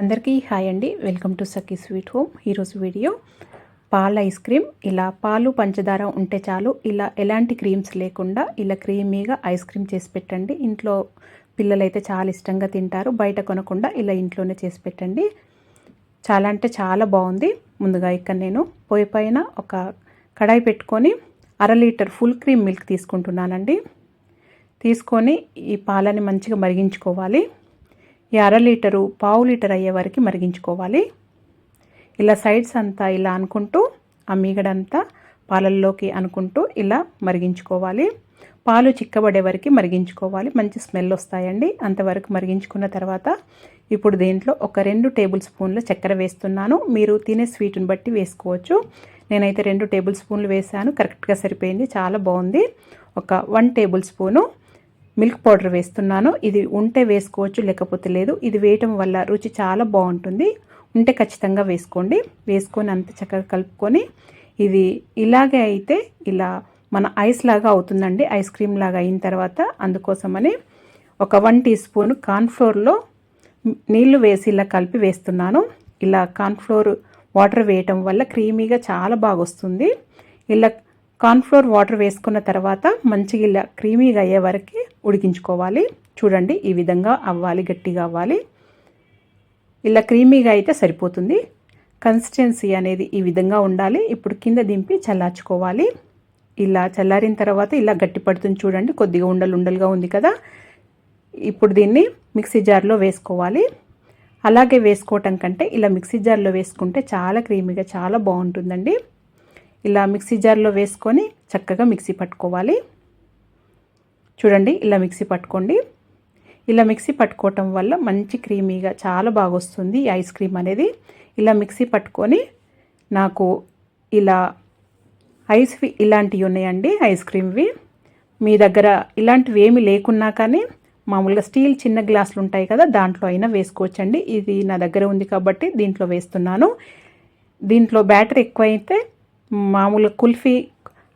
అందరికీ హాయ్ అండి. Welcome to Sakhi sweet home. ఈరోజు వీడియో పాల ఐస్ క్రీమ్. ఇలా పాలు పంచదార ఉంటే చాలు, ఇలా ఎలాంటి క్రీమ్స్ లేకుండా ఇలా క్రీమీగా ఐస్ క్రీమ్ చేసి పెట్టండి. ఇంట్లో పిల్లలైతే చాలా ఇష్టంగా తింటారు. బయట కొనకుండా ఇలా ఇంట్లోనే చేసి పెట్టండి. చాలా అంటే చాలా బాగుంది. ముందుగా ఇక్కడ నేను పొయ్యి పైన ఒక కడాయి పెట్టుకొని 1/2 లీటర్ ఫుల్ క్రీమ్ మిల్క్ తీసుకుంటున్నానండి. తీసుకొని ఈ పాలని మంచిగా మరిగించుకోవాలి. ఈ 1/2 లీటరు 1/4 లీటర్ అయ్యే వరకు మరిగించుకోవాలి. ఇలా సైడ్స్ అంతా ఇలా అనుకుంటూ ఆ మీగడంతా పాలల్లోకి అనుకుంటూ ఇలా మరిగించుకోవాలి. పాలు చిక్కబడే వరకు మరిగించుకోవాలి. మంచి స్మెల్ వస్తాయండి. అంతవరకు మరిగించుకున్న తర్వాత ఇప్పుడు దీంట్లో ఒక 2 టేబుల్ స్పూన్ల చక్కెర వేస్తున్నాను. మీరు తినే స్వీట్ని బట్టి వేసుకోవచ్చు. నేనైతే 2 టేబుల్ స్పూన్లు వేసాను. కరెక్ట్గా సరిపోయింది. చాలా బాగుంది. ఒక 1 టేబుల్ స్పూను మిల్క్ పౌడర్ వేస్తున్నాను. ఇది ఉంటే వేసుకోవచ్చు, లేకపోతే లేదు. ఇది వేయటం వల్ల రుచి చాలా బాగుంటుంది. ఉంటే ఖచ్చితంగా వేసుకోండి. వేసుకొని అంత చక్కగా కలుపుకొని ఇది ఇలాగే అయితే ఇలా మన ఐస్ లాగా అవుతుందండి. ఐస్ క్రీమ్ లాగా అయిన తర్వాత అందుకోసమని ఒక 1 టీ స్పూన్ కార్న్ఫ్లోర్లో నీళ్లు వేసి ఇలా కలిపి వేస్తున్నాను. ఇలా కార్న్ఫ్లోర్ వాటర్ వేయటం వల్ల క్రీమీగా చాలా బాగా వస్తుంది. ఇలా కార్న్ఫ్లోర్ వాటర్ వేసుకున్న తర్వాత మంచిగా ఇలా క్రీమీగా అయ్యే వరకు ఉడికించుకోవాలి. చూడండి, ఈ విధంగా అవ్వాలి, గట్టిగా అవ్వాలి. ఇలా క్రీమీగా అయితే సరిపోతుంది. కన్సిస్టెన్సీ అనేది ఈ విధంగా ఉండాలి. ఇప్పుడు కింద దింపి చల్లార్చుకోవాలి. ఇలా చల్లారిన తర్వాత ఇలా గట్టి పడుతుంది. చూడండి, కొద్దిగా ఉండలుగా ఉంది కదా. ఇప్పుడు దీన్ని మిక్సీ జార్లో వేసుకోవాలి. అలాగే వేసుకోవటం కంటే ఇలా మిక్సీ జార్లో వేసుకుంటే చాలా క్రీమీగా చాలా బాగుంటుందండి. ఇలా మిక్సీ జార్లో వేసుకొని చక్కగా మిక్సీ పట్టుకోవాలి. చూడండి, ఇలా మిక్సీ పట్టుకోండి. ఇలా మిక్సీ పట్టుకోవటం వల్ల మంచి క్రీమీగా చాలా బాగా వస్తుంది ఈ ఐస్ క్రీమ్ అనేది. ఇలా మిక్సీ పట్టుకొని నాకు ఇలా ఐస్వి ఇలాంటివి ఉన్నాయండి, ఐస్ క్రీమ్వి. మీ దగ్గర ఇలాంటివి ఏమి లేకున్నా కానీ మామూలుగా స్టీల్ చిన్న గ్లాసులు ఉంటాయి కదా, దాంట్లో అయినా వేసుకోవచ్చండి. ఇది నా దగ్గర ఉంది కాబట్టి దీంట్లో వేస్తున్నాను. దీంట్లో బ్యాటర్ ఎక్కువైతే మామూలుగా కుల్ఫీ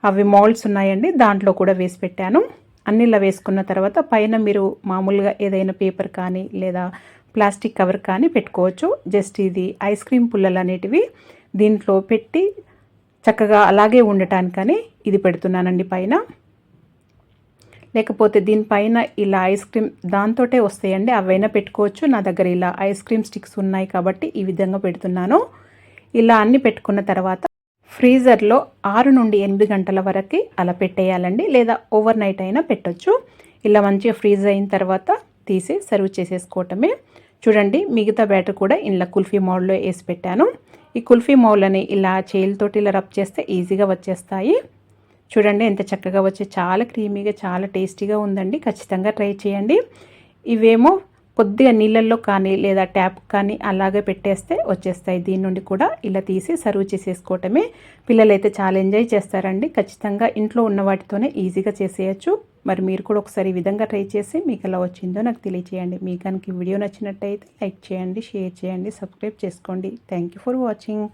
అవి మౌల్డ్స్ ఉన్నాయండి, దాంట్లో కూడా వేసి పెట్టాను. అన్ని ఇలా వేసుకున్న తర్వాత పైన మీరు మామూలుగా ఏదైనా పేపర్ కానీ లేదా ప్లాస్టిక్ కవర్ కానీ పెట్టుకోవచ్చు. జస్ట్ ఇది ఐస్ క్రీమ్ పుల్లలు అనేటివి దీంట్లో పెట్టి చక్కగా అలాగే ఉండటానికని ఇది పెడుతున్నానండి పైన. లేకపోతే దీనిపైన ఇలా ఐస్ క్రీమ్ దాంతోటే వస్తాయండి, అవైనా పెట్టుకోవచ్చు. నా దగ్గర ఇలా ఐస్ క్రీమ్ స్టిక్స్ ఉన్నాయి కాబట్టి ఈ విధంగా పెడుతున్నాను. ఇలా అన్ని పెట్టుకున్న తర్వాత ఫ్రీజర్లో 6 నుండి 8 గంటల వరకు అలా పెట్టేయాలండి, లేదా ఓవర్ నైట్ అయినా పెట్టొచ్చు. ఇలా మంచిగా ఫ్రీజ్ అయిన తర్వాత తీసి సర్వ్ చేసేసుకోవటమే. చూడండి, మిగతా బ్యాటర్ కూడా ఇలా కుల్ఫీ మౌల్డ్లో వేసి పెట్టాను. ఈ కుల్ఫీ మౌల్డ్ని ఇలా చేయిలతోటి ఇలా రబ్ చేస్తే ఈజీగా వచ్చేస్తాయి. చూడండి ఎంత చక్కగా వచ్చి, చాలా క్రీమీగా చాలా టేస్టీగా ఉందండి. ఖచ్చితంగా ట్రై చేయండి. ఇవేమో కొద్దిగా నీళ్ళల్లో కానీ లేదా ట్యాప్ కానీ అలాగే పెట్టేస్తే వచ్చేస్తాయి. దీని నుండి కూడా ఇలా తీసి సర్వ్ చేసేసుకోవటమే. పిల్లలైతే చాలా ఎంజాయ్ చేస్తారండి. ఖచ్చితంగా ఇంట్లో ఉన్న వాటితోనే ఈజీగా చేసేయచ్చు. మరి మీరు కూడా ఒకసారి ఈ విధంగా ట్రై చేసి మీకు ఎలా వచ్చిందో నాకు తెలియచేయండి. మీకు కనుక ఈ వీడియో నచ్చినట్టయితే లైక్ చేయండి, షేర్ చేయండి, సబ్స్క్రైబ్ చేసుకోండి. Thank you for watching.